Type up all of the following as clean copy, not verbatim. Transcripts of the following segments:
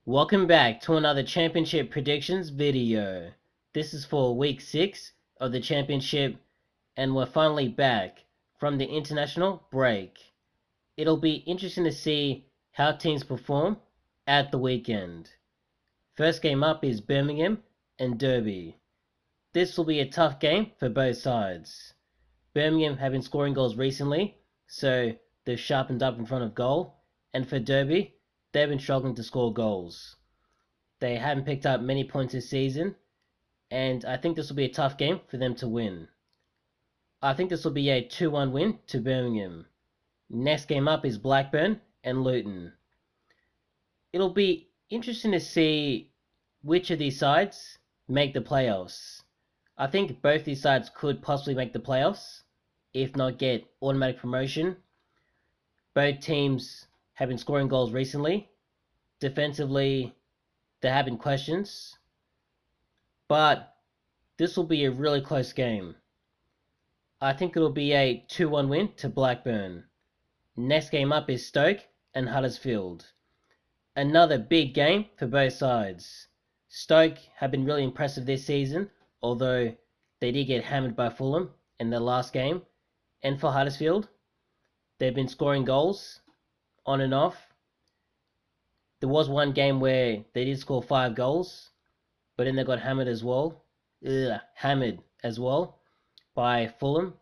Welcome back to another championship predictions video. This is for week 6 of the championship and we're finally back from the international break. It'll be interesting to see how teams perform at the weekend. First game up is Birmingham and Derby. This will be a tough game for both sides. Birmingham have been scoring goals recently, so they've sharpened up in front of goal, and for Derby, they've been struggling to score goals. They haven't picked up many points this season, and I think this will be a tough game for them to win. I think this will be a 2-1 win to Birmingham. Next game up is Blackburn and Luton. It'll be interesting to see which of these sides make the playoffs. I think both these sides could possibly make the playoffs, if not get automatic promotion. Both teams have been scoring goals recently. Defensively, there have been questions, but this will be a really close game. I think it'll be a 2-1 win to Blackburn. Next game up is Stoke and Huddersfield. Another big game for both sides. Stoke have been really impressive this season, although they did get hammered by Fulham in their last game. And for Huddersfield, they've been scoring goals on and off. There was one game where they did score 5 goals, but then they got hammered as well. By Fulham.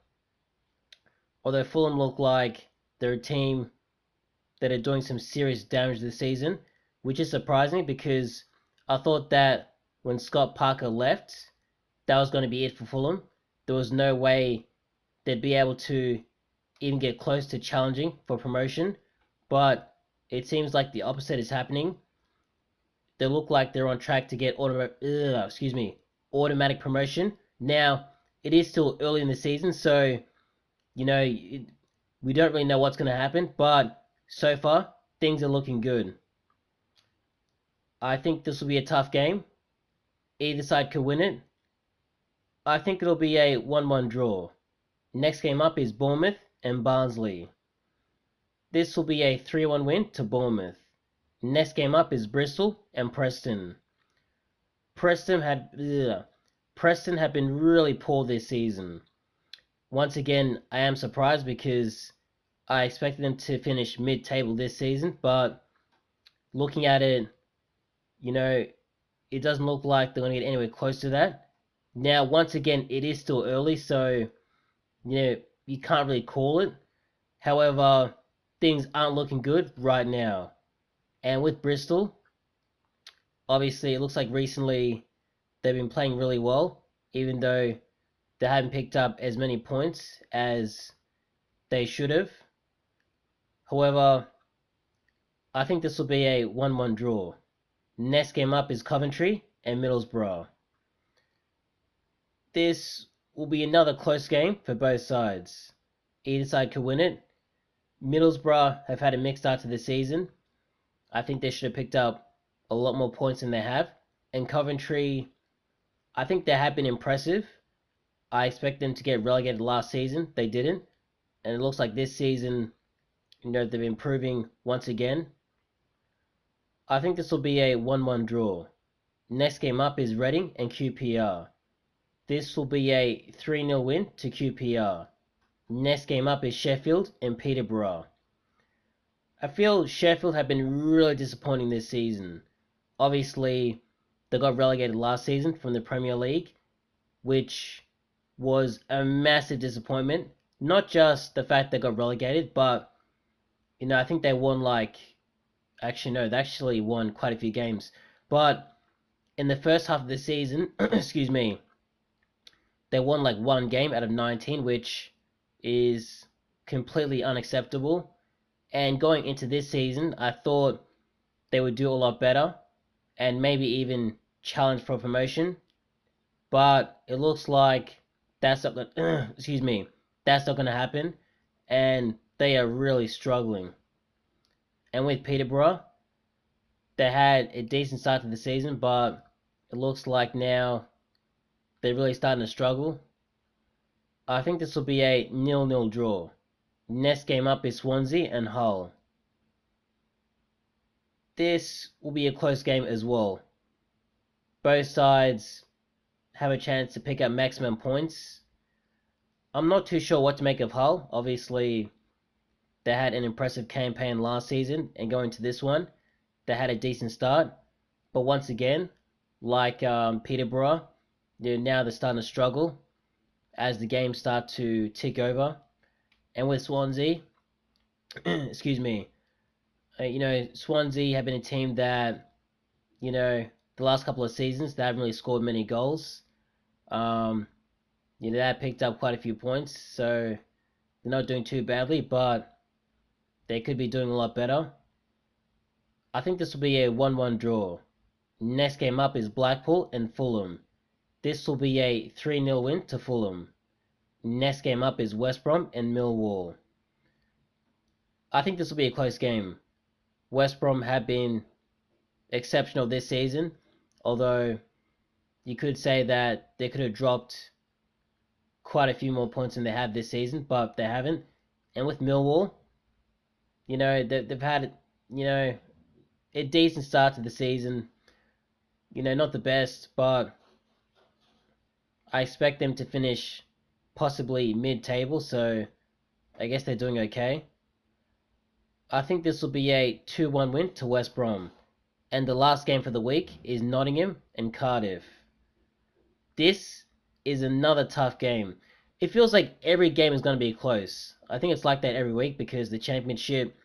Although Fulham look like they're a team that are doing some serious damage this season, which is surprising because I thought that when Scott Parker left, that was going to be it for Fulham. There was no way they'd be able to even get close to challenging for promotion, but it seems like the opposite is happening. They look like they're on track to get automatic promotion. Now, it is still early in the season, so, we don't really know what's going to happen, but so far, things are looking good. I think this will be a tough game. Either side could win it. I think it'll be a 1-1 draw. Next game up is Bournemouth and Barnsley. This will be a 3-1 win to Bournemouth. Next game up is Bristol and Preston. Preston have been really poor this season. Once again, I am surprised because I expected them to finish mid-table this season, but looking at it, it doesn't look like they're going to get anywhere close to that. Now, once again, it is still early, so, you can't really call it. However, things aren't looking good right now. And with Bristol, obviously, it looks like recently they've been playing really well, even though they haven't picked up as many points as they should have. However, I think this will be a 1-1 draw. Next game up is Coventry and Middlesbrough. This will be another close game for both sides. Either side could win it. Middlesbrough have had a mixed start to the season. I think they should have picked up a lot more points than they have. And Coventry, I think they have been impressive. I expect them to get relegated last season. They didn't. And it looks like this season, they've been improving once again. I think this will be a 1-1 draw. Next game up is Reading and QPR. This will be a 3-0 win to QPR. Next game up is Sheffield and Peterborough. I feel Sheffield have been really disappointing this season. Obviously, they got relegated last season from the Premier League, which was a massive disappointment. Not just the fact they got relegated, but, I think they won they actually won quite a few games. But in the first half of the season, they won one game out of 19, which is completely unacceptable. And going into this season, I thought they would do a lot better and maybe even challenge for promotion. But it looks like that's not that's not going to happen, and they are really struggling. And with Peterborough, they had a decent start to the season, but it looks like now they're really starting to struggle. I think this will be a 0-0 draw. Next game up is Swansea and Hull. this will be a close game as well. Both sides have a chance to pick up maximum points. I'm not too sure what to make of Hull. Obviously, they had an impressive campaign last season, and going to this one, they had a decent start. But once again, like Peterborough, now they're starting to struggle as the games start to tick over. And with Swansea, excuse me, Swansea have been a team that, the last couple of seasons, they haven't really scored many goals. Um, they have picked up quite a few points, so they're not doing too badly, but they could be doing a lot better. I think this will be a 1-1 draw. Next game up is Blackpool and Fulham. This will be a 3-0 win to Fulham. Next game up is West Brom and Millwall. I think this will be a close game. West Brom have been exceptional this season, although you could say that they could have dropped quite a few more points than they have this season, but they haven't. And with Millwall, they've had, a decent start to the season. Not the best, but I expect them to finish possibly mid-table, so I guess they're doing okay. I think this will be a 2-1 win to West Brom. And the last game for the week is Nottingham and Cardiff. This is another tough game. It feels like every game is going to be close. I think it's like that every week because the championship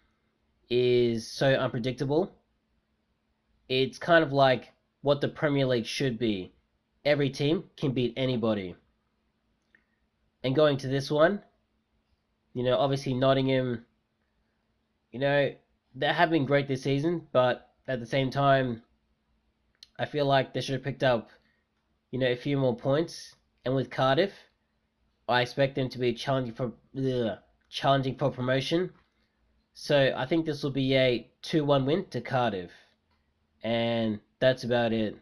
is so unpredictable. It's kind of like what the Premier League should be. Every team can beat anybody. And going to this one, obviously Nottingham, they have been great this season, but at the same time, I feel like they should have picked up, a few more points. And with Cardiff, I expect them to be challenging for promotion. So I think this will be a 2-1 win to Cardiff. And that's about it.